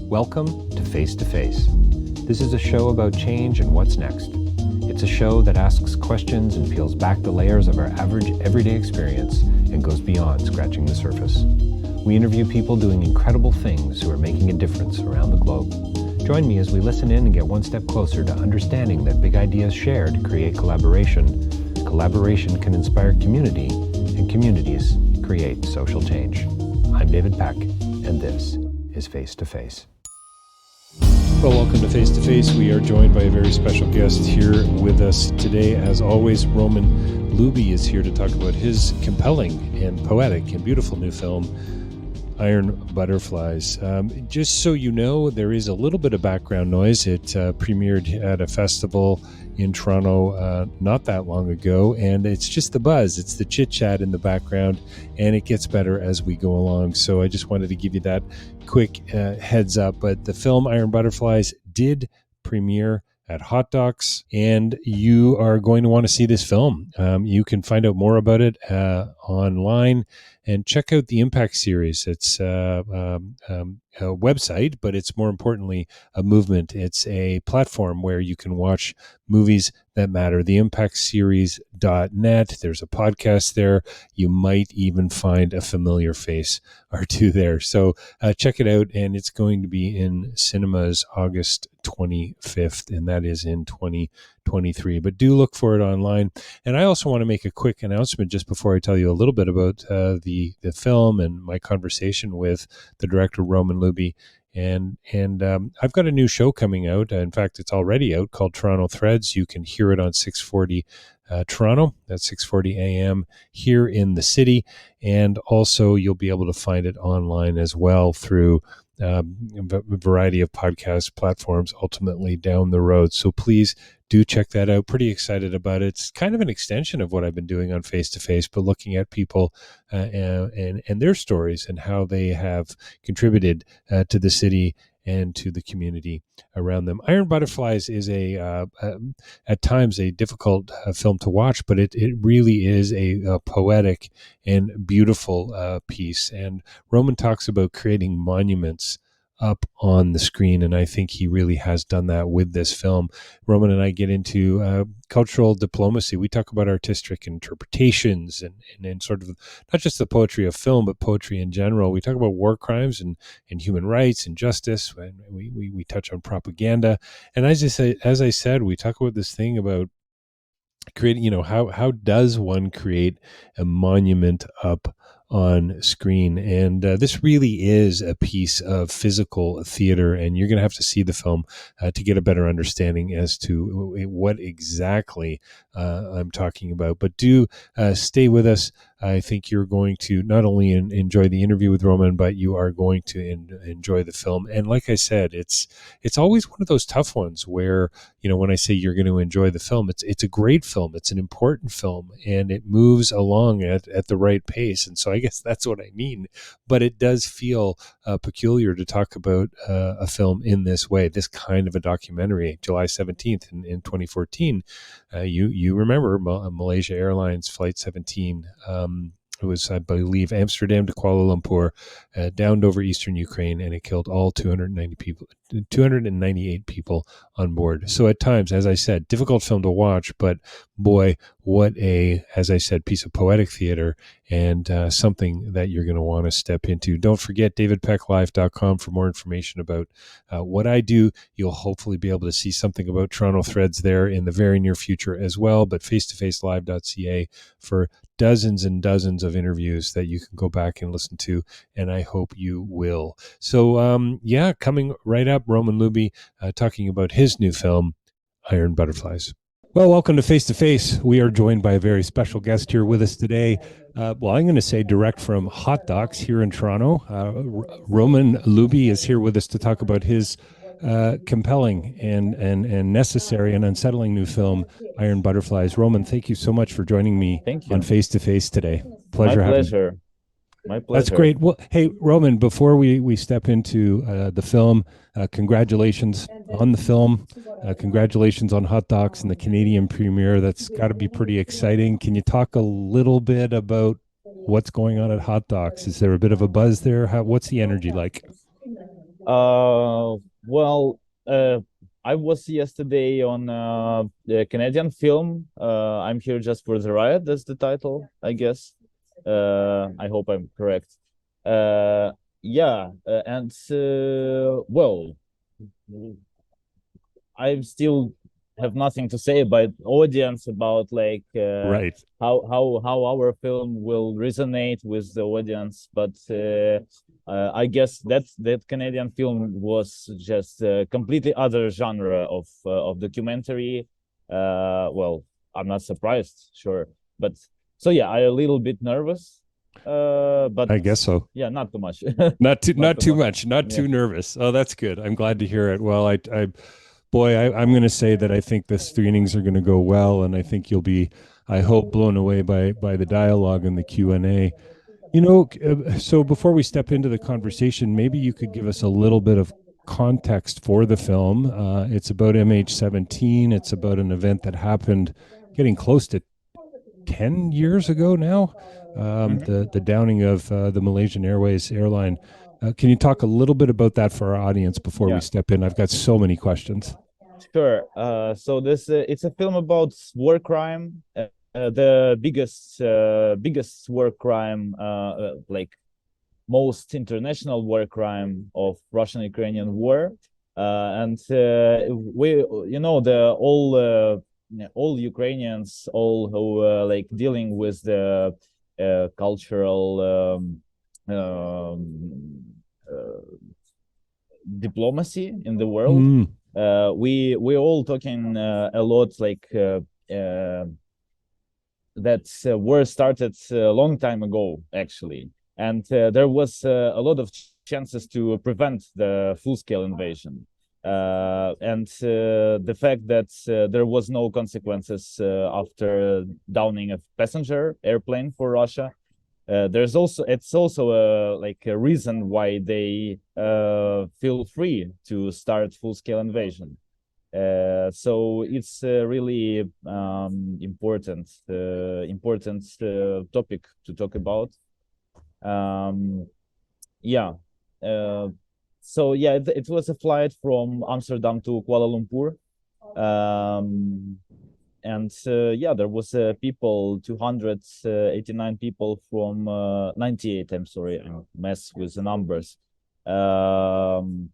Welcome to Face to Face. This is a show about change and what's next. It's a show that asks questions and peels back the layers of our average everyday experience and goes beyond scratching the surface. We interview people doing incredible things who are making a difference around the globe. Join me as we listen in and get one step closer to understanding that big ideas shared create collaboration. Collaboration can inspire community, and communities create social change. I'm David Peck, and this is Face to Face. Well, welcome to Face to Face. We are joined by a very special guest here with us today. As always, Roman Luby is here to talk about his compelling and poetic and beautiful new film, Iron Butterflies. Just so you know, there is a little bit of background noise. It premiered at a festival in Toronto not that long ago, and it's just the buzz. It's the chit-chat in the background, and it gets better as we go along. So I just wanted to give you that quick heads up. But the film Iron Butterflies did premiere at Hot Docs, and you are going to want to see this film. You can find out more about it online and check out the Impact series. It's a website, but it's more importantly a movement. It's a platform where you can watch movies that matter. TheImpactSeries.net. There's a podcast there. You might even find a familiar face or two there. So check it out, and it's going to be in cinemas August 25th, and that is in 2023. But do look for it online. And I also want to make a quick announcement just before I tell you a little bit about the film and my conversation with the director, Roman Luby. And I've got a new show coming out. In fact, it's already out, called Toronto Threads. You can hear it on 640 Toronto. That's 6:40 a.m. here in the city. And also you'll be able to find it online as well through a variety of podcast platforms ultimately down the road. So please do check that out. Pretty excited about it. It's kind of an extension of what I've been doing on Face to Face, but looking at people and their stories and how they have contributed to the city and to the community around them. Iron Butterflies is at times a difficult film to watch, but it really is a poetic and beautiful piece. And Roman talks about creating monuments up on the screen, and I think he really has done that with this film. Roman and I get into cultural diplomacy. We talk about artistic interpretations and sort of not just the poetry of film, but poetry in general. We talk about war crimes and human rights and justice. And we touch on propaganda. And as I said, we talk about this thing about creating, how does one create a monument up on screen? And this really is a piece of physical theater, and you're going to have to see the film to get a better understanding as to what exactly I'm talking about. But do stay with us. I think you're going to not only enjoy the interview with Roman, but you are going to enjoy the film. And like I said, it's always one of those tough ones where, when I say you're going to enjoy the film, it's a great film. It's an important film, and it moves along at the right pace. And so I guess that's what I mean. But it does feel peculiar to talk about a film in this way, this kind of a documentary. July 17th in 2014, you remember Malaysia Airlines Flight 17. It was, I believe, Amsterdam to Kuala Lumpur, downed over eastern Ukraine, and it killed all 298 people on board. So at times, as I said, difficult film to watch, but boy, what a, as I said, piece of poetic theater, and something that you're going to want to step into. Don't forget davidpecklive.com for more information about what I do. You'll hopefully be able to see something about Toronto Threads there in the very near future as well, but facetofacelive.ca for dozens and dozens of interviews that you can go back and listen to, and I hope you will. So, coming right up, Roman Luby talking about his new film, Iron Butterflies. Well, welcome to Face to Face. We are joined by a very special guest here with us today. I'm going to say direct from Hot Docs here in Toronto. Roman Luby is here with us to talk about his compelling and necessary and unsettling new film, Iron Butterflies. Roman, thank you so much for joining me on Face to Face today. Pleasure. My pleasure. That's great. Well, hey, Roman, before we step into the film, congratulations on the film. Congratulations on Hot Docs and the Canadian premiere. That's got to be pretty exciting. Can you talk a little bit about what's going on at Hot Docs? Is there a bit of a buzz there? What's the energy like? Well, I was yesterday on the Canadian film. I'm here just for the riot. That's the title, I guess. I hope I'm correct. Yeah, and well, I still have nothing to say about audience, about like Right. how our film will resonate with the audience. But I guess that Canadian film was just a completely other genre of documentary. Well, I'm not surprised, sure, but so yeah, I'm a little bit nervous. But I guess so. yeah, not too much. Not too too much. much, not Yeah. too nervous. Oh, that's good. I'm glad to hear it. Well, boy, I'm going to say that I think the screenings are going to go well, and I think you'll be, I hope, blown away by the dialogue and the Q&A. So before we step into the conversation, maybe you could give us a little bit of context for the film. It's about MH17. It's about an event that happened getting close to 10 years ago now, the downing of the Malaysian Airways airline. Can you talk a little bit about that for our audience before we Yeah. step in? I've got so many questions. Sure. So this it's a film about war crime, the biggest war crime, like most international war crime of Russian-Ukrainian war, and we, the all Ukrainians, all who like dealing with the cultural diplomacy in the world. Mm. We all talking a lot like that war started a long time ago actually, and there was a lot of chances to prevent the full-scale invasion, and the fact that there was no consequences after downing a passenger airplane for Russia. It's also like a reason why they feel free to start full-scale invasion. So it's really important topic to talk about. Yeah. So yeah, it was a flight from Amsterdam to Kuala Lumpur. And yeah, there was people, 289 people from 98. I'm sorry, I mess with the numbers. From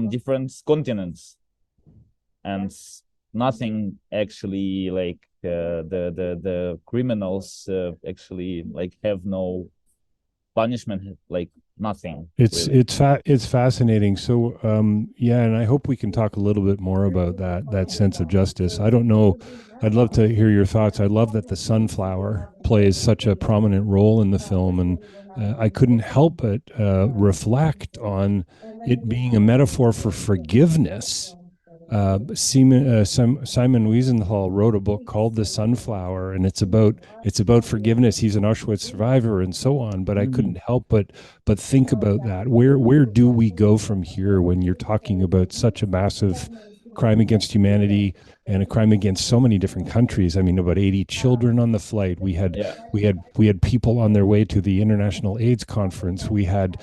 different continents, and nothing actually like the criminals actually like have no punishment, like nothing. It's Really. it's fascinating. So yeah, and I hope we can talk a little bit more about that sense of justice. I don't know. I'd love to hear your thoughts. I love that the sunflower plays such a prominent role in the film, and I couldn't help but reflect on it being a metaphor for forgiveness. Simon Wiesenthal wrote a book called The Sunflower, and it's about forgiveness. He's an Auschwitz survivor and so on. But I couldn't help but think about that. Where do we go from here when you're talking about such a massive crime against humanity and a crime against so many different countries? I mean, about 80 children on the flight. We had people on their way to the International AIDS Conference. We had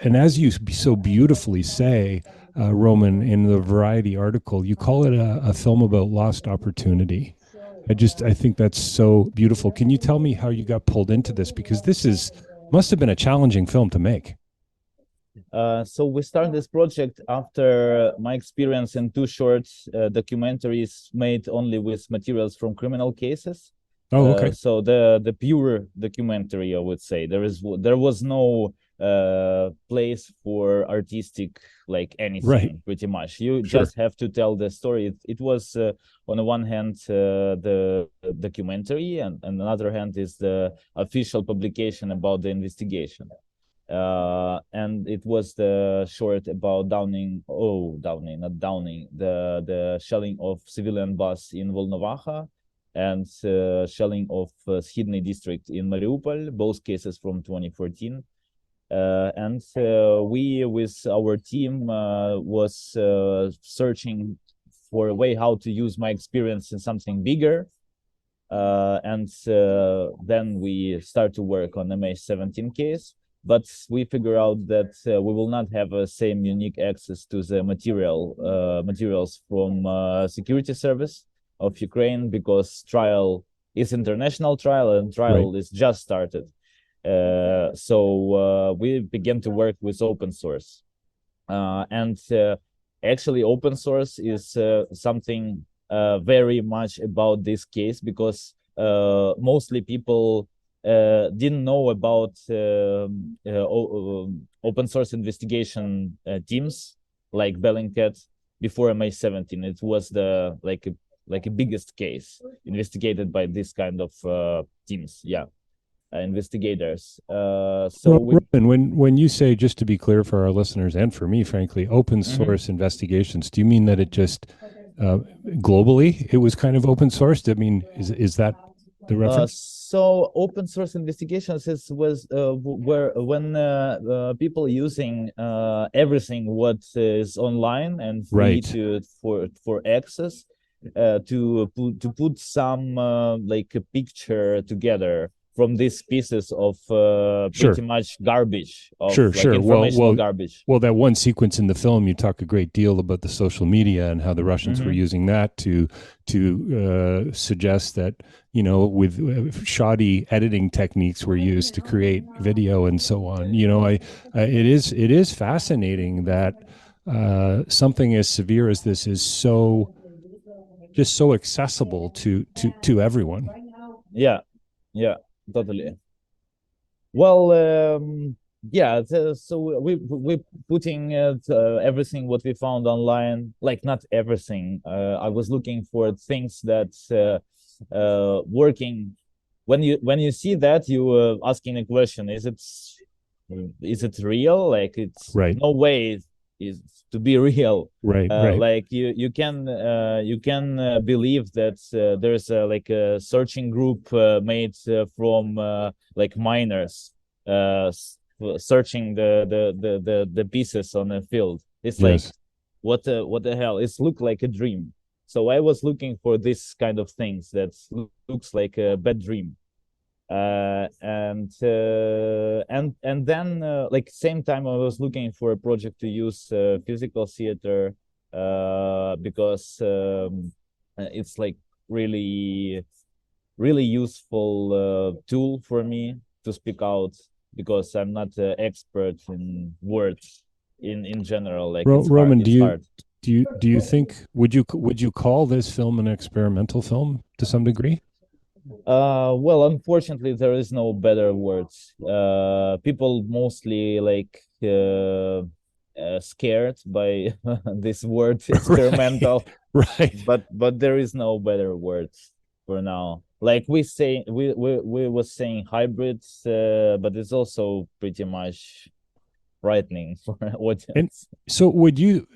and as you so beautifully say, Roman, in the Variety article, you call it a film about lost opportunity. I think that's so beautiful. Can you tell me how you got pulled into this? Because must have been a challenging film to make. So we started this project after my experience in two short documentaries made only with materials from criminal cases. Oh, okay. So the pure documentary, I would say, there was no place for artistic like anything. Right. Pretty much you just have to tell the story. It was on the one hand the documentary, and on the other hand is the official publication about the investigation, and it was the short about the shelling of civilian bus in Volnovakha and shelling of Skhidny district in Mariupol, both cases from 2014. And we, with our team, was searching for a way how to use my experience in something bigger. And then we start to work on the MH17 case. but we figure out that we will not have the same unique access to the materials from security service of Ukraine, because trial is international trial and trial is just started. So we began to work with open source, and actually open source is something very much about this case, because mostly people didn't know about open source investigation teams like Bellingcat before MH17. It was the like a biggest case investigated by this kind of teams. Yeah. Investigators. Roman, when you say, just to be clear for our listeners and for me, frankly, open source investigations, do you mean that it just globally it was kind of open sourced? I mean, is that the reference? So open source investigations was where when people using everything what is online and free for access to put some like a picture together from these pieces of pretty much garbage, of informational garbage. Well, that one sequence in the film, you talk a great deal about the social media and how the Russians were using that to suggest that, you know, with shoddy editing techniques were used to create video and so on. You know, it is fascinating that something as severe as this is so accessible to everyone. Yeah. Totally. Well, so we putting everything what we found online, like not everything. I was looking for things that working. When you see that, you asking a question: is it real? Like it's no way is to be real. Right. Like you can believe that there's like a searching group made from like miners searching the pieces on a field. It's like what the hell? It's look like a dream. So I was looking for this kind of things that looks like a bad dream. And then like same time I was looking for a project to use physical theater because it's like really useful tool for me to speak out, because I'm not an expert in words in general. Like Roman, do you think would you call this film an experimental film to some degree? Well, unfortunately, there is no better words. People mostly like scared by this word experimental, right? But there is no better words for now. Like we was saying hybrids, but it's also pretty much frightening for audience. And so would you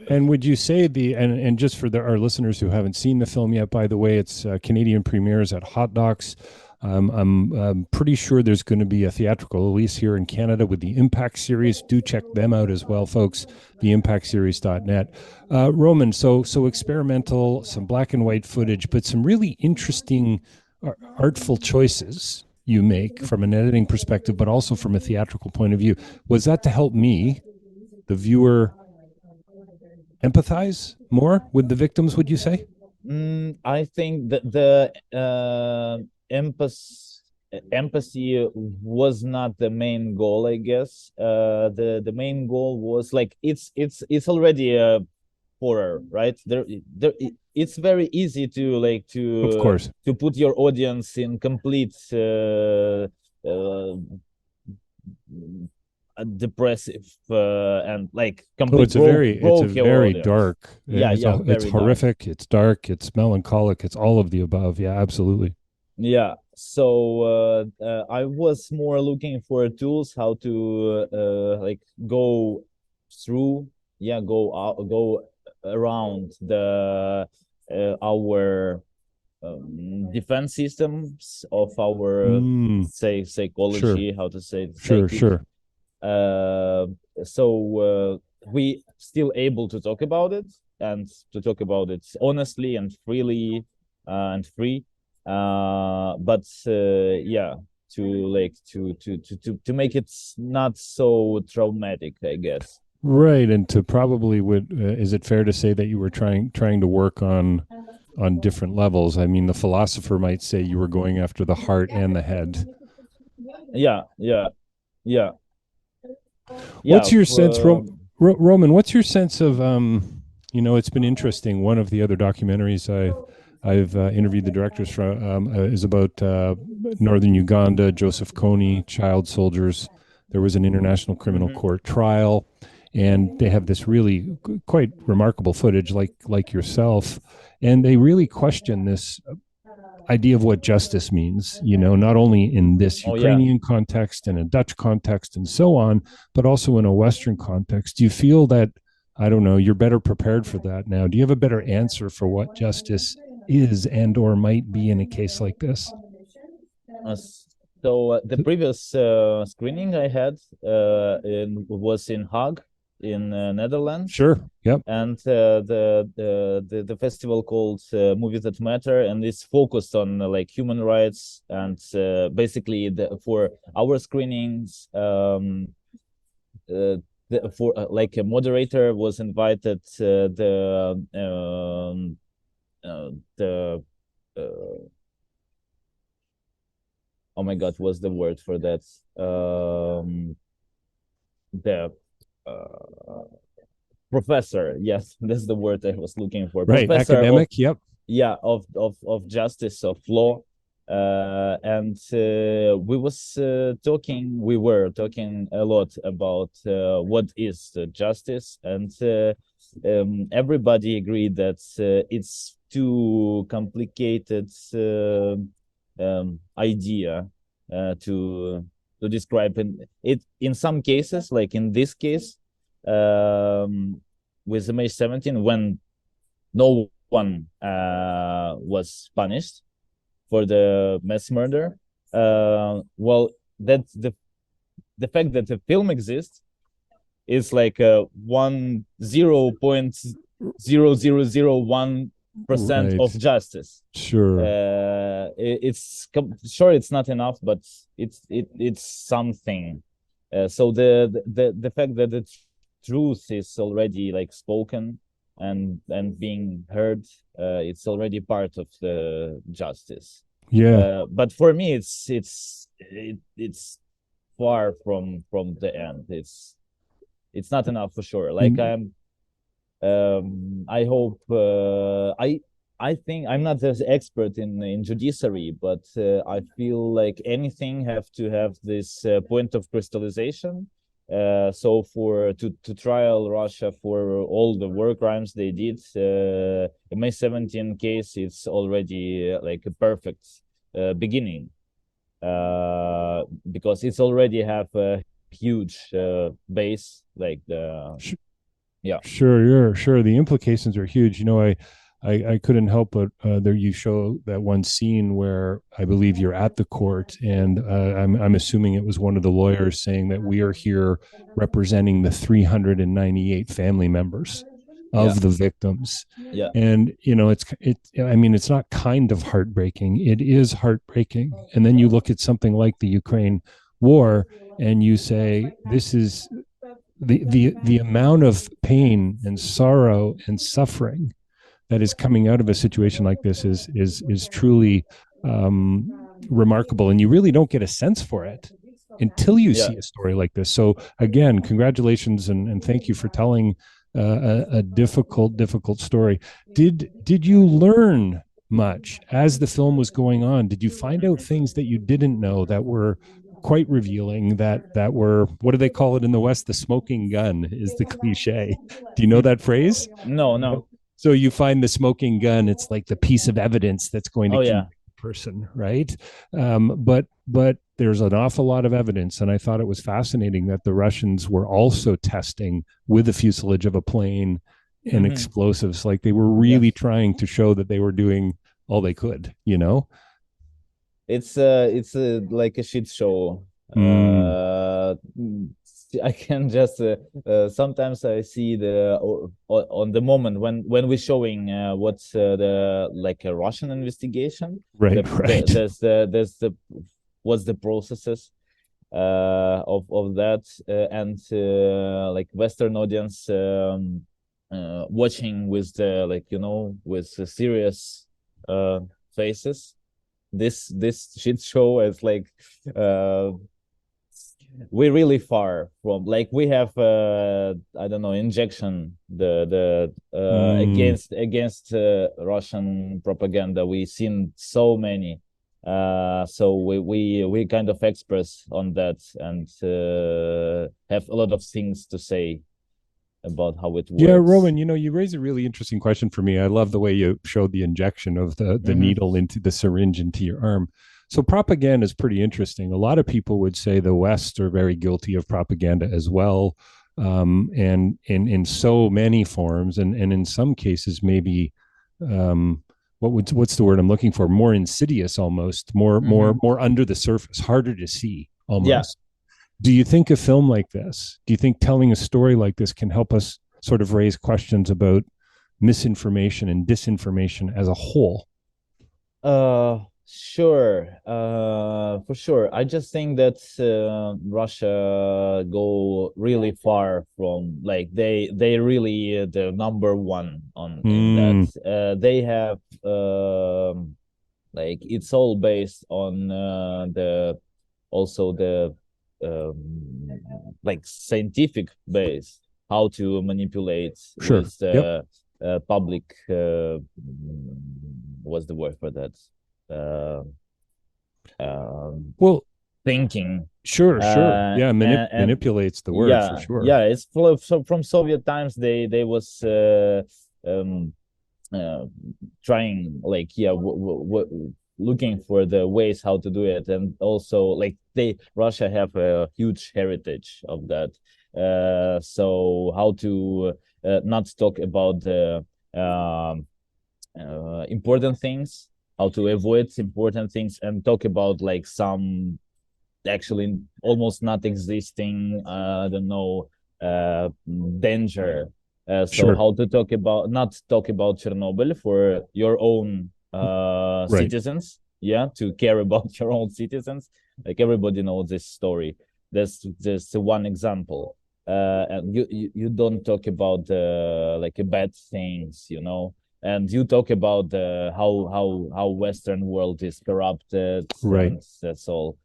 say and just for our listeners who haven't seen the film yet, by the way, it's Canadian premieres at Hot Docs. I'm pretty sure there's going to be a theatrical release here in Canada with the Impact series. Do check them out as well, folks. theimpactseries.net. Roman, so experimental, some black and white footage, but some really interesting artful choices you make from an editing perspective, but also from a theatrical point of view. Was that to help me, the viewer, empathize more with the victims, would you say? I think that the empathy was not the main goal, I guess. The main goal was like it's already a horror, right? It's very easy to of course, to put your audience in complete depressive and like complete. It's a very dark. It's horrific. Dark. It's dark. It's melancholic. It's all of the above. Yeah, absolutely. Yeah. So I was more looking for tools how to like go through. Yeah, go around the our defense systems of our say psychology, how to say it, sure. So we still able to talk about it and to talk about it honestly and freely and free, but yeah, to make it not so traumatic, I guess. Right, and to probably is it fair to say that you were trying to work on different levels? I mean, the philosopher might say you were going after the heart and the head. Yeah. What's your sense, Roman? What's your sense of it's been interesting. One of the other documentaries I've interviewed the directors from is about northern Uganda, Joseph Kony, child soldiers. There was an international criminal court trial, and they have this really quite remarkable footage, like yourself, and they really question this idea of what justice means, not only in this Ukrainian context and a Dutch context and so on, but also in a Western context. Do you feel that, I don't know, you're better prepared for that now? Do you have a better answer for what justice is and or might be in a case like this? So the previous screening I had was in Hague, in Netherlands. Sure. Yep. And the festival called Movies That Matter, and it's focused on like human rights, and basically for our screenings, like a moderator was invited, oh my God, what's the word for that? Professor, yes, that's the word I was looking for. Right, professor academic, yep. Yeah, of justice, of law. And we were talking a lot about what is justice, and everybody agreed that it's too complicated idea to describe it in some cases, like in this case, with the MH17, when no one was punished for the mass murder. Well, that's the fact that the film exists is like 0.0001% of justice. Sure. It's not enough, but it's something. So the fact that the truth is already like spoken and being heard, it's already part of the justice. Yeah. But for me, it's far from the end. It's not enough for sure. Like I hope I think I'm not an expert in judiciary, but I feel like anything have to have this point of crystallization. So to trial Russia for all the war crimes they did, the MH17 case, it's already like a perfect beginning, because it's already have a huge base, like the Sure. The implications are huge. I couldn't help but there you show that one scene where I believe you're at the court, and I'm assuming it was one of the lawyers saying that we are here representing the 398 family members of the victims. Yeah. And it's not kind of heartbreaking. It is heartbreaking. And then you look at something like the Ukraine war, and you say, this is the amount of pain and sorrow and suffering that is coming out of a situation like this is truly remarkable, and you really don't get a sense for it until you see a story like this. So again, congratulations and thank you for telling a difficult story. Did you learn much as the film was going on? Did you find out things that you didn't know that were quite revealing, that were, what do they call it in the West? The smoking gun is the cliche. Do you know that phrase? No. So you find the smoking gun, it's like the piece of evidence that's going to kill the person, right? But there's an awful lot of evidence, and I thought it was fascinating that the Russians were also testing with the fuselage of a plane and explosives. Like they were really trying to show that they were doing all they could, It's like a shit show. I can just sometimes I see on the moment when we're showing what's the like a Russian investigation. Right. There's the what's the processes of that, and like Western audience watching with the like with serious faces this shit show. Is like we're really far from, like, we have I don't know, injection the against Russian propaganda. We've seen so many, so we kind of experts on that, and have a lot of things to say about how it works. Yeah, Roman, you raise a really interesting question for me. I love the way you showed the injection of the needle into the syringe into your arm. So propaganda is pretty interesting. A lot of people would say the West are very guilty of propaganda as well, and in so many forms, and in some cases maybe what's the word I'm looking for? More insidious, almost more under the surface, harder to see, almost. Yeah. Do you think a film like this, do you think telling a story like this can help us sort of raise questions about misinformation and disinformation as a whole? Sure. For sure. I just think that Russia go really far from, like, they really the number one on in that. They have like, it's all based on the like scientific base, how to manipulate with the public. What's the word for that? Well, thinking. Sure. Yeah, manipulates the word, for sure. Yeah, it's from Soviet times. They was trying, like, looking for the ways how to do it, and also like Russia have a huge heritage of that. So how to not talk about the important things, how to avoid important things, and talk about like some actually almost not existing I don't know danger. So how to not talk about Chernobyl for your own citizens, to care about your own citizens. Like, everybody knows this story. That's just one example. And you don't talk about like bad things, and you talk about how Western world is corrupted, right? That's all.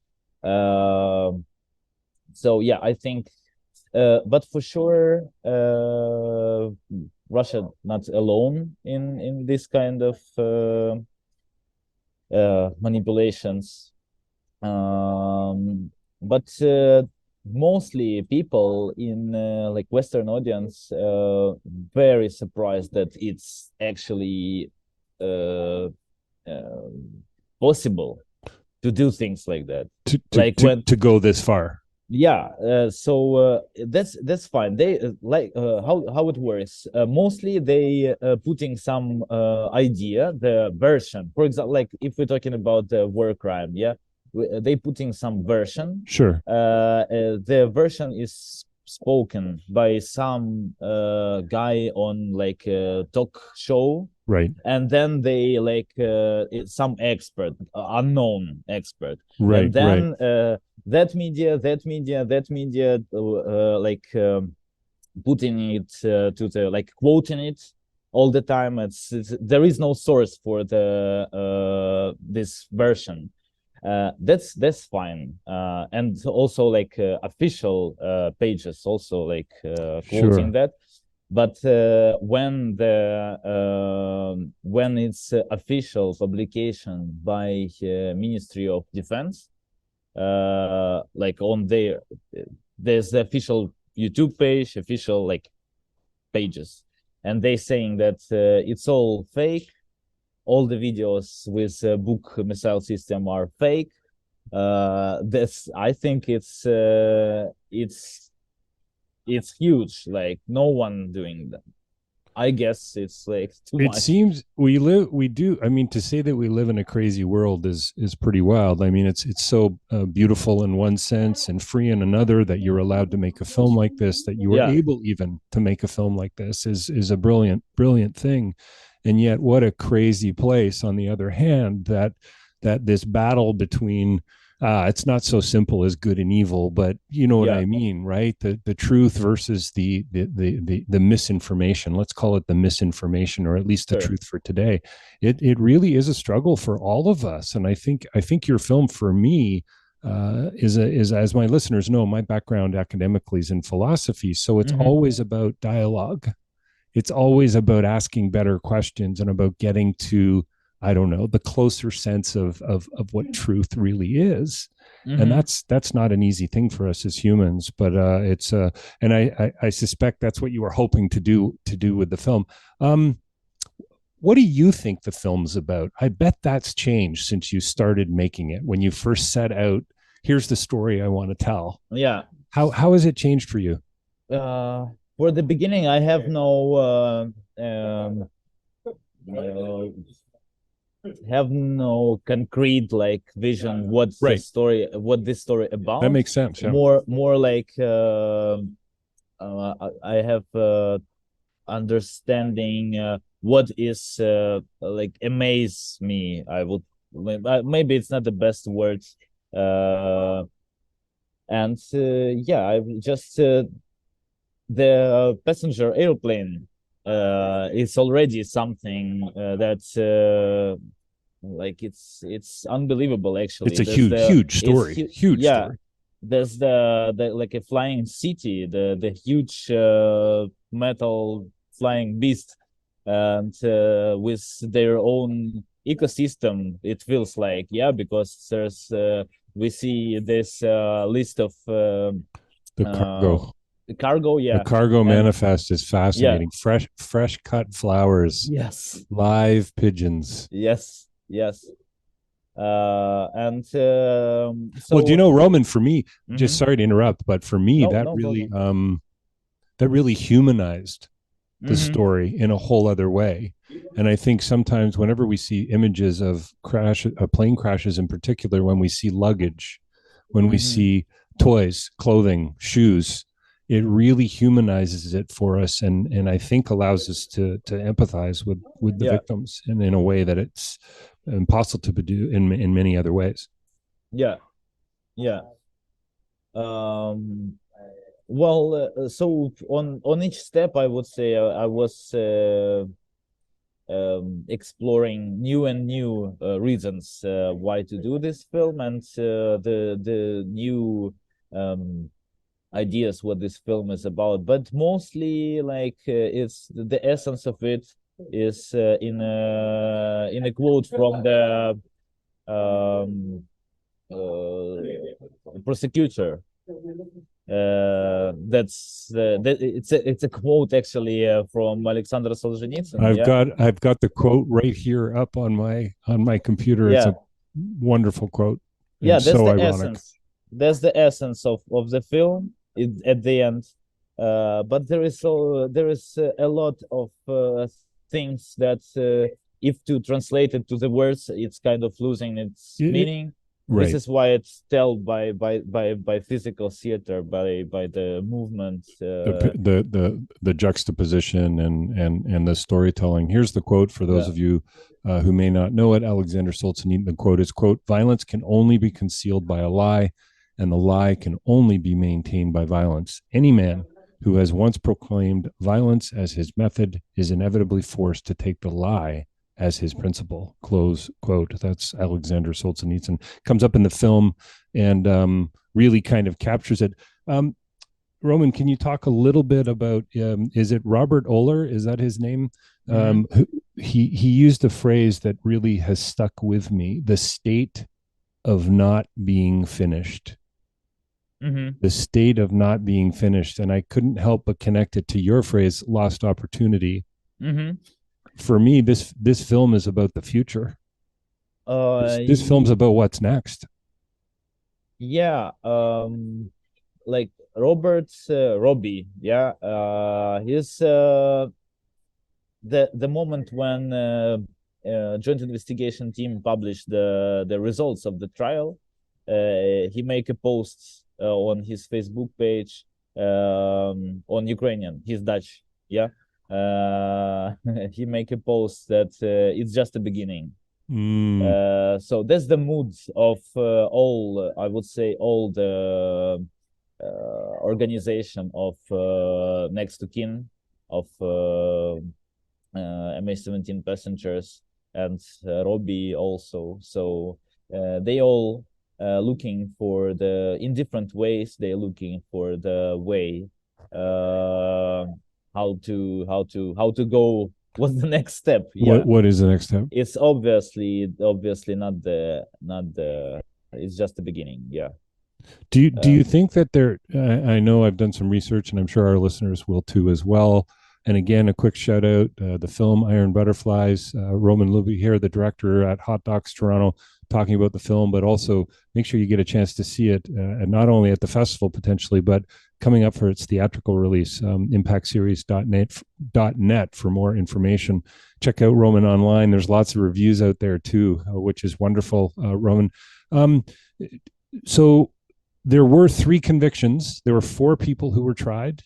So yeah, I think but for sure Russia not alone in this kind of manipulations, but mostly people in like Western audience very surprised that it's actually possible to do things like that, to go this far. So that's fine. They how it works. Mostly they putting some idea, the version. For example, like if we're talking about the war crime, they putting some version. Sure. The version is spoken by some guy on like a talk show. Right. And then they like some expert, unknown expert. Right. And then that media, like putting it to the, like, quoting it all the time. It's there is no source for the this version. That's fine. And also like official pages also like quoting that. But when it's official publication by Ministry of Defense, like on there's the official YouTube page, official like pages, and they saying that it's all fake. All the videos with Buk missile system are fake. I think it's huge. Like, no one doing that. I guess it's like too much. It seems I mean, to say that we live in a crazy world is pretty wild. I mean, it's so beautiful in one sense and free in another, that you're allowed to make a film like this, that you were able even to make a film like this is a brilliant thing. And yet, what a crazy place, on the other hand, that this battle between it's not so simple as good and evil, but you know what Yeah. I mean, right? The truth versus the misinformation. Let's call it the misinformation, or at least the Sure. truth for today. It really is a struggle for all of us, and I think your film for me is, as my listeners know, my background academically is in philosophy, so it's Mm-hmm. always about dialogue. It's always about asking better questions and about getting to, I don't know, the closer sense of what truth really is. And Mm-hmm. that's not an easy thing for us as humans, but it's and I suspect that's what you were hoping to do with the film. um what do you think the film's about? I bet that's changed since you started making it. When you first set out, here's the story I want to tell. Yeah. How has it changed for you? Uh, for the beginning, I have no uh, have no concrete like vision Right. what this story That about. makes sense. Yeah. More like I have understanding what is like amaze me. I would maybe it's not the best words. And yeah, I just the passenger airplane is already something that's like it's unbelievable actually. It's a There's huge, the huge story. Huge yeah, story. there's the like a flying city, the huge metal flying beast, and with their own ecosystem. It feels like, yeah, because there's we see this list of The uh, cargo. cargo, The yeah, cargo and manifest is yeah, fascinating. Fresh cut flowers, yes, live pigeons. yes, yes, and Well, do you so know, Roman, for me, just mhm. sorry to interrupt, but for me, No, no problem. that really humanized the Hmm. story in a whole other way. And I think sometimes whenever we see images of plane crashes in particular, when we see luggage, when we Hmm. see toys, clothing, shoes, it really humanizes it for us, and I think allows us to empathize with the Yeah, victims, and in a way that it's impossible to do in many other ways. yeah, yeah. Um, well, so on each step, I would say I was exploring new and new reasons why to do this film, and the new um, ideas what this film is about. But mostly, like it's the essence of it is in a quote from the prosecutor. It's a quote actually from Alexander Solzhenitsyn. I've Yeah, got I've got the quote right here up on my computer. It's yeah, a wonderful quote yeah. and That's so the ironic. essence. That's the essence of the film at the end. But there is a lot of things that if to translate it to the words, it's kind of losing its It, meaning. This right. is why it's told by physical theater, by the movement. The juxtaposition and the storytelling. Here's the quote for those Yeah. of you who may not know it. Alexander Solzhenitsyn. The quote is, "Quote: Violence can only be concealed by a lie, and the lie can only be maintained by violence. Any man who has once proclaimed violence as his method is inevitably forced to take the lie as his principle." Close quote. That's Alexander Solzhenitsyn. Comes up in the film and really kind of captures it. Um, Roman, can you talk a little bit about? Is it Robert Oler? Is that his name? Mm-hmm. He used a phrase that really has stuck with me: the state of not being finished. Mm-hmm. The state of not being finished, and I couldn't help but connect it to your phrase, "lost opportunity." Mm-hmm. For me, this film is about the future. This film's about what's next. Yeah. Like Robbie. Yeah. He's the moment when joint investigation team published the results of the trial. He make a post on his Facebook page on Ukrainian. He's Dutch. Yeah. He make a post that it's just the beginning. So that's the mood of all, I would say, all the organization of Next to Kin, of MH17 passengers, and Robbie also. So they all looking for in different ways. They're looking for the way how to go. What's the next step? Yeah, What is the next step? it's obviously not the. It's just the beginning. Yeah. Do you think that there? I know I've done some research, and I'm sure our listeners will too as well. And again, a quick shout out: the film Iron Butterflies. Roman Luby here, the director at Hot Docs Toronto, talking about the film, but also make sure you get a chance to see it, and not only at the festival potentially, but coming up for its theatrical release. Impactseries.net for more information. Check out Roman online. There's lots of reviews out there too, which is wonderful. Roman. Um, so there were 3 convictions. There were 4 people who were tried.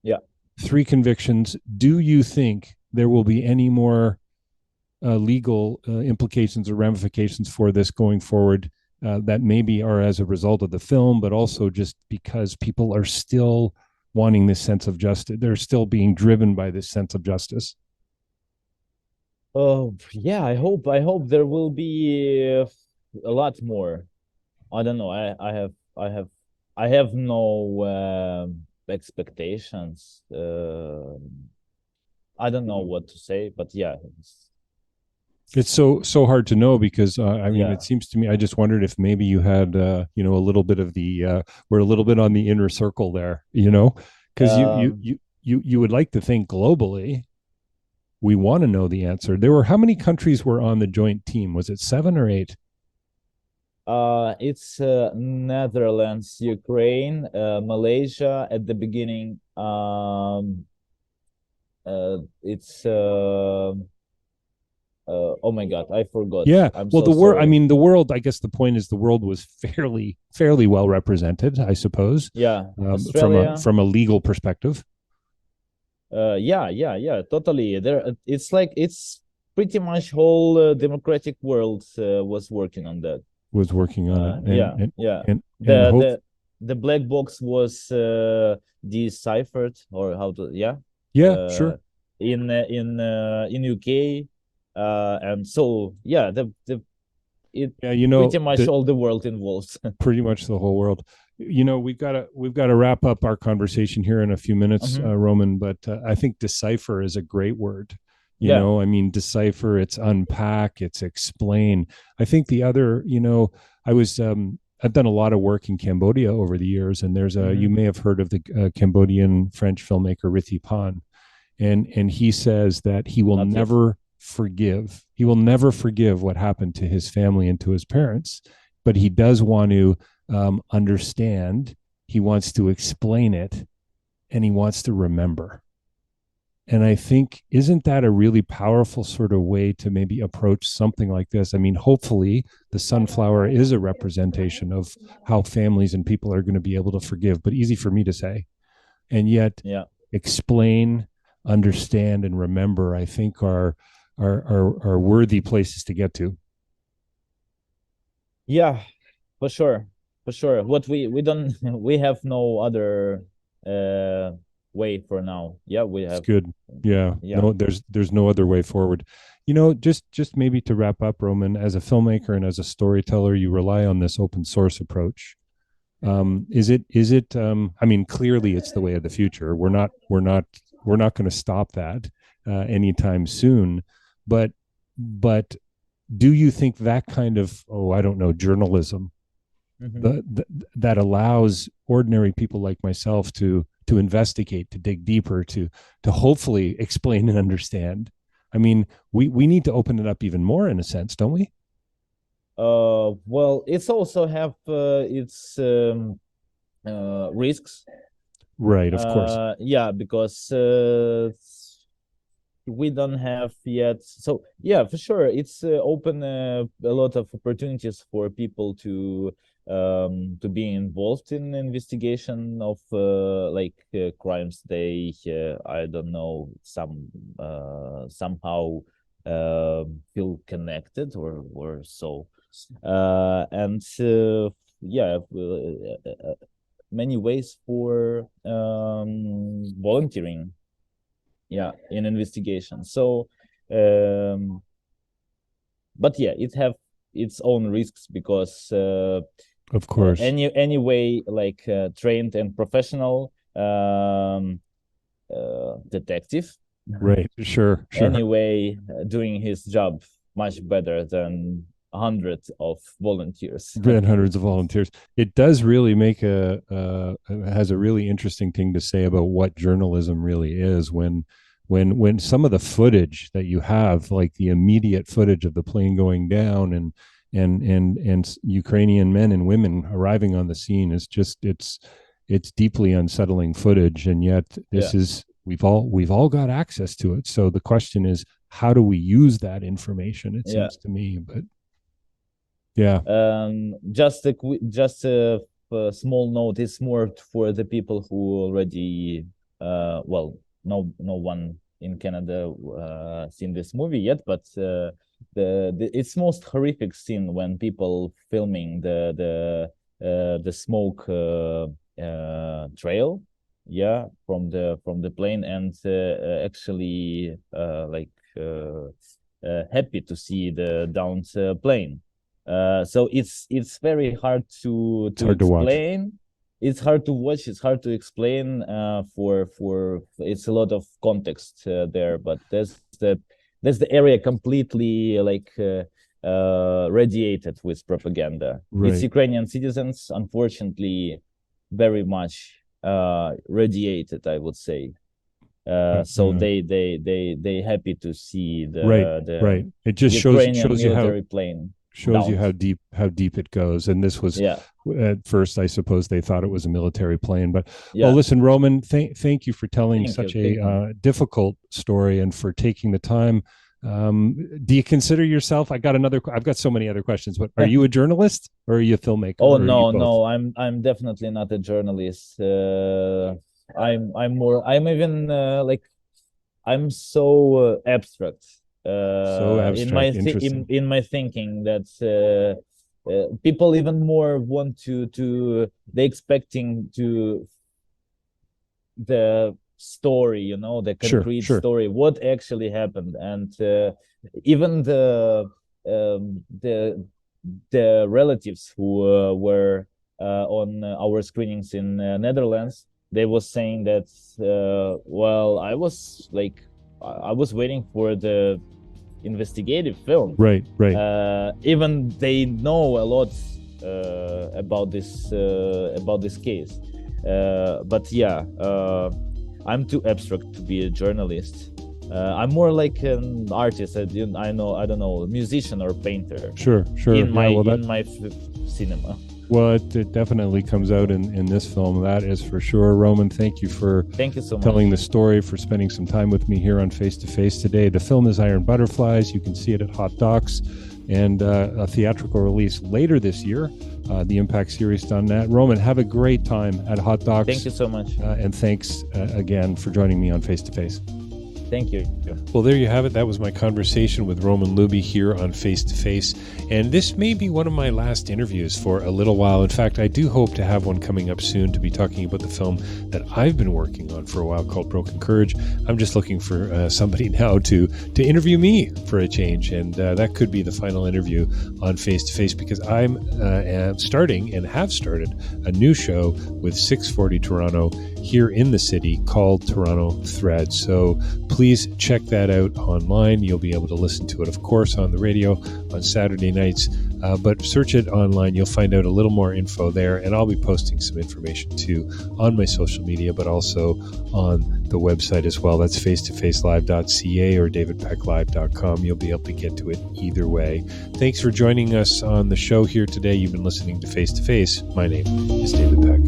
Yeah. 3 convictions. Do you think there will be any more legal implications or ramifications for this going forward that maybe are as a result of the film, but also just because people are still wanting this sense of justice? They're still being driven by this sense of justice. Oh yeah, I hope there will be a lot more. I don't know. I have no expectations. I don't know what to say, but yeah, It's so hard to know because I mean, yeah. it seems to me. I just wondered if maybe you had a little bit of the we're a little bit on the inner circle there, because Um, you would like to think globally. We want to know the answer. There were how many countries were on the joint team? Was it 7 or 8? it's Netherlands, Ukraine, Malaysia at the beginning. It's oh my God, I forgot. Yeah. I'm Well, so the world. I sorry. mean, the world. I guess the point is the world was fairly well represented. I suppose Yeah, from a Australia. legal perspective. Yeah, totally. It's like it's pretty much whole democratic world was working on that. Was working on it, and Yeah, and yeah. and The hope. the the black box was deciphered, or how to, yeah, Yeah, sure. uh, in UK, and so yeah, the it Yeah, pretty much the all the world involved. pretty much the whole world. We've got to wrap up our conversation here in a few minutes, Hmm. Roman. But I think decipher is a great word. Yeah, I mean, decipher. It's unpack. It's explain. I think the other. I've done a lot of work in Cambodia over the years, and you hmm. may have heard of the Cambodian French filmmaker Rithi Pan, and he says that he will Not yet. never forgive. He will never forgive what happened to his family and to his parents, but he does want to understand. He wants to explain it, and he wants to remember. And I think, isn't that a really powerful sort of way to maybe approach something like this? I mean, hopefully, the sunflower is a representation of how families and people are going to be able to forgive, but easy for me to say. And yet, Yeah, explain, understand, and remember, I think are worthy places to get to. yeah, for sure, for sure. What we don't we have no other uh way for now. Yeah, we It's have. good. Yeah. Yeah. No, there's no other way forward. Just maybe to wrap up, Roman, as a filmmaker and as a storyteller, you rely on this open source approach. Is it I mean, clearly it's the way of the future. We're not going to stop that anytime soon. But do you think that kind of, I don't know, journalism Hmm. the that allows ordinary people like myself to investigate, to dig deeper, to hopefully explain and understand? I mean, we need to open it up even more in a sense, don't we? Well, it's also have its risks. Right, of course. Yeah, because we don't have yet. So yeah, for sure, it's open a lot of opportunities for people to be involved in investigation of like crimes they I don't know, somehow feel connected or so. And many ways for volunteering, in investigation. So, but it have its own risks because of course, anyway, like trained and professional detective, right? Sure. Anyway, doing his job much better than hundreds of volunteers. Hundreds of volunteers. It does really make has a really interesting thing to say about what journalism really is when some of the footage that you have, like the immediate footage of the plane going down and Ukrainian men and women arriving on the scene is just it's deeply unsettling footage, and yet this is we've all got access to it. So the question is, how do we use that information? It seems to me, but just a small note. It's more for the people who already no one in Canada seen this movie yet, but it's most horrific scene when people filming the smoke trail from the plane, and actually happy to see the downed plane. So it's very hard to explain. It's hard to watch. It's hard to explain. For it's a lot of context there, but there's the area completely radiated with propaganda. Right. It's Ukrainian citizens, unfortunately, very much radiated, I would say. So they happy to see the right. It just Ukrainian shows you military plane. Shows you how deep it goes. And this was at first, I suppose they thought it was a military plane, but well, listen, Roman, thank you for telling such a difficult story and for taking the time. Do you consider yourself? I've got so many other questions, but are you a journalist or are you a filmmaker? Oh no, I'm definitely not a journalist. I'm so abstract. In my thinking that people even more want to they expecting to the story, the concrete story, what actually happened, and even the relatives who were on our screenings in Netherlands, they was saying that I was waiting for the investigative film, right. Even they know a lot about this case, but I'm too abstract to be a journalist. I'm more like an artist. I don't know, musician or painter. Sure. In my cinema. Well, it definitely comes out in this film, that is for sure. Roman, thank you so much telling the story, for spending some time with me here on Face to Face today. The film is Iron Butterflies. You can see it at Hot Docs, and a theatrical release later this year, the Impact Series.net. Roman, have a great time at Hot Docs. Thank you so much. And thanks again for joining me on Face to Face. Thank you. Well, there you have it. That was my conversation with Roman Luby here on Face to Face. And this may be one of my last interviews for a little while. In fact, I do hope to have one coming up soon to be talking about the film that I've been working on for a while called Broken Courage. I'm just looking for somebody now to interview me for a change. And that could be the final interview on Face to Face, because I'm starting and have started a new show with 640 Toronto here in the city called Toronto Thread. So please check that out online. You'll be able to listen to it, of course, on the radio on Saturday nights, but search it online. You'll find out a little more info there, and I'll be posting some information too on my social media, but also on the website as well. That's face2facelive.ca or davidpecklive.com. You'll be able to get to it either way. Thanks for joining us on the show here today. You've been listening to Face to Face. My name is David Peck.